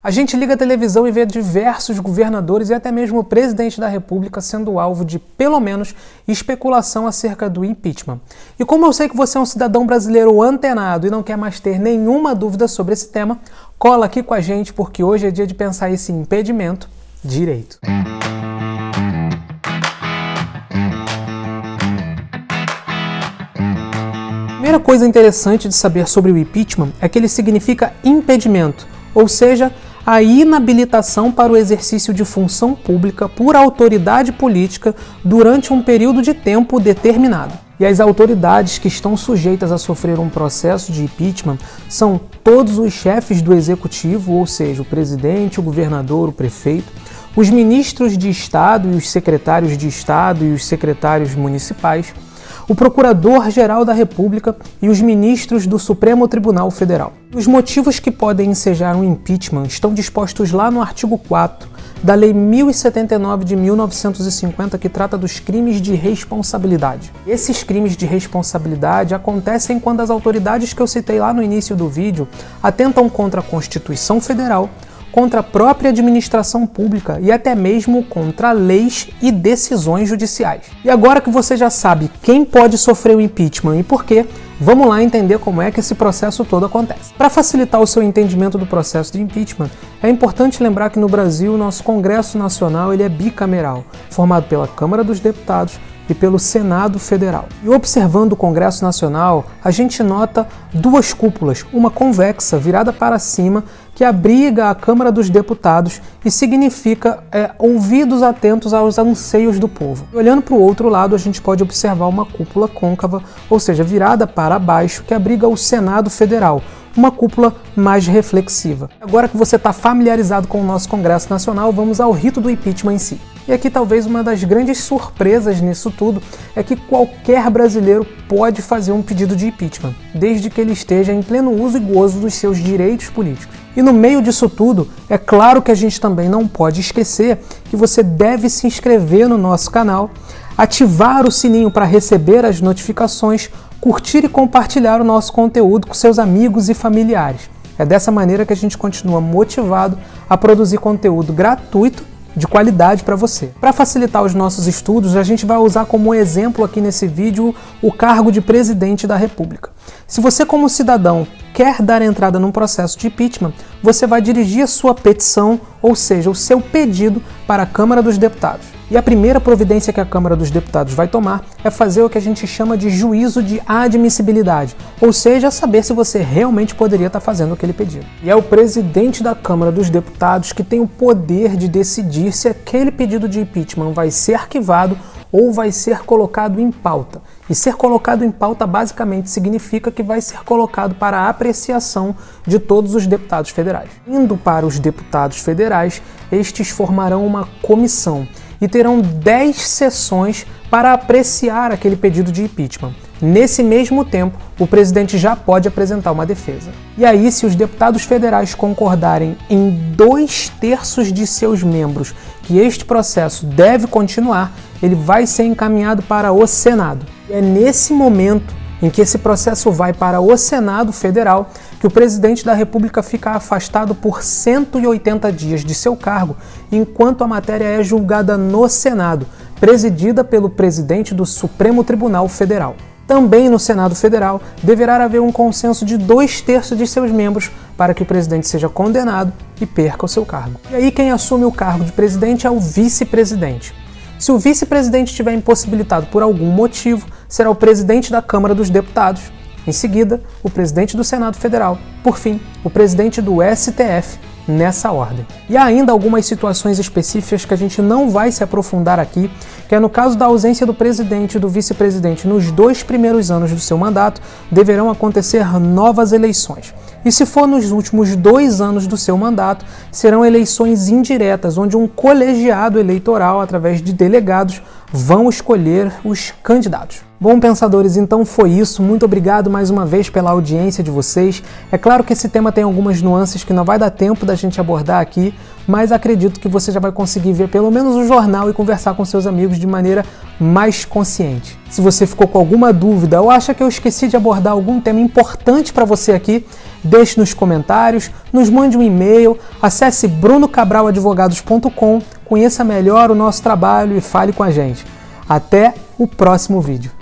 A gente liga a televisão e vê diversos governadores e até mesmo o presidente da República sendo alvo de, pelo menos, especulação acerca do impeachment. E como eu sei que você é um cidadão brasileiro antenado e não quer mais ter nenhuma dúvida sobre esse tema, cola aqui com a gente porque hoje é dia de pensar esse impedimento direito. A primeira coisa interessante de saber sobre o impeachment é que ele significa impedimento, ou seja, a inabilitação para o exercício de função pública por autoridade política durante um período de tempo determinado. E as autoridades que estão sujeitas a sofrer um processo de impeachment são todos os chefes do executivo, ou seja, o presidente, o governador, o prefeito, os ministros de Estado e os secretários de Estado e os secretários municipais, o Procurador-Geral da República e os ministros do Supremo Tribunal Federal. Os motivos que podem ensejar um impeachment estão dispostos lá no artigo 4 da Lei 1079 de 1950, que trata dos crimes de responsabilidade. Esses crimes de responsabilidade acontecem quando as autoridades que eu citei lá no início do vídeo atentam contra a Constituição Federal, contra a própria administração pública e até mesmo contra leis e decisões judiciais. E agora que você já sabe quem pode sofrer o impeachment e por quê, vamos lá entender como é que esse processo todo acontece. Para facilitar o seu entendimento do processo de impeachment, é importante lembrar que no Brasil o nosso Congresso Nacional ele é bicameral, formado pela Câmara dos Deputados e pelo Senado Federal. E observando o Congresso Nacional, a gente nota duas cúpulas, uma convexa virada para cima, que abriga a Câmara dos Deputados e significa ouvidos atentos aos anseios do povo. E olhando para o outro lado, a gente pode observar uma cúpula côncava, ou seja, virada para baixo, que abriga o Senado Federal, uma cúpula mais reflexiva. Agora que você está familiarizado com o nosso Congresso Nacional, vamos ao rito do impeachment em si. E aqui talvez uma das grandes surpresas nisso tudo é que qualquer brasileiro pode fazer um pedido de impeachment, desde que ele esteja em pleno uso e gozo dos seus direitos políticos. E no meio disso tudo, é claro que a gente também não pode esquecer que você deve se inscrever no nosso canal, ativar o sininho para receber as notificações, curtir e compartilhar o nosso conteúdo com seus amigos e familiares. É dessa maneira que a gente continua motivado a produzir conteúdo gratuito de qualidade para você. Para facilitar os nossos estudos, a gente vai usar como exemplo aqui nesse vídeo o cargo de presidente da República. Se você, como cidadão, quer dar entrada num processo de impeachment, você vai dirigir a sua petição, ou seja, o seu pedido para a Câmara dos Deputados. E a primeira providência que a Câmara dos Deputados vai tomar é fazer o que a gente chama de juízo de admissibilidade, ou seja, saber se você realmente poderia estar fazendo aquele pedido. E é o presidente da Câmara dos Deputados que tem o poder de decidir se aquele pedido de impeachment vai ser arquivado ou vai ser colocado em pauta. E ser colocado em pauta basicamente significa que vai ser colocado para a apreciação de todos os deputados federais. Indo para os deputados federais, estes formarão uma comissão e terão 10 sessões para apreciar aquele pedido de impeachment. Nesse mesmo tempo, o presidente já pode apresentar uma defesa. E aí, se os deputados federais concordarem em 2/3 de seus membros que este processo deve continuar, ele vai ser encaminhado para o Senado. E é nesse momento em que esse processo vai para o Senado Federal que o presidente da República fica afastado por 180 dias de seu cargo, enquanto a matéria é julgada no Senado, presidida pelo presidente do Supremo Tribunal Federal. Também no Senado Federal deverá haver um consenso de 2/3 de seus membros para que o presidente seja condenado e perca o seu cargo. E aí quem assume o cargo de presidente é o vice-presidente. Se o vice-presidente estiver impossibilitado por algum motivo, será o presidente da Câmara dos Deputados. Em seguida, o presidente do Senado Federal. Por fim, o presidente do STF, nessa ordem. E há ainda algumas situações específicas que a gente não vai se aprofundar aqui, que é no caso da ausência do presidente e do vice-presidente nos 2 primeiros anos do seu mandato, deverão acontecer novas eleições. E se for nos últimos 2 anos do seu mandato, serão eleições indiretas, onde um colegiado eleitoral, através de delegados, vão escolher os candidatos. Bom, pensadores, então foi isso. Muito obrigado mais uma vez pela audiência de vocês. É claro que esse tema tem algumas nuances que não vai dar tempo da gente abordar aqui, mas acredito que você já vai conseguir ver pelo menos o jornal e conversar com seus amigos de maneira mais consciente. Se você ficou com alguma dúvida ou acha que eu esqueci de abordar algum tema importante para você aqui, deixe nos comentários, nos mande um e-mail, acesse brunocabraladvogados.com, conheça melhor o nosso trabalho e fale com a gente. Até o próximo vídeo.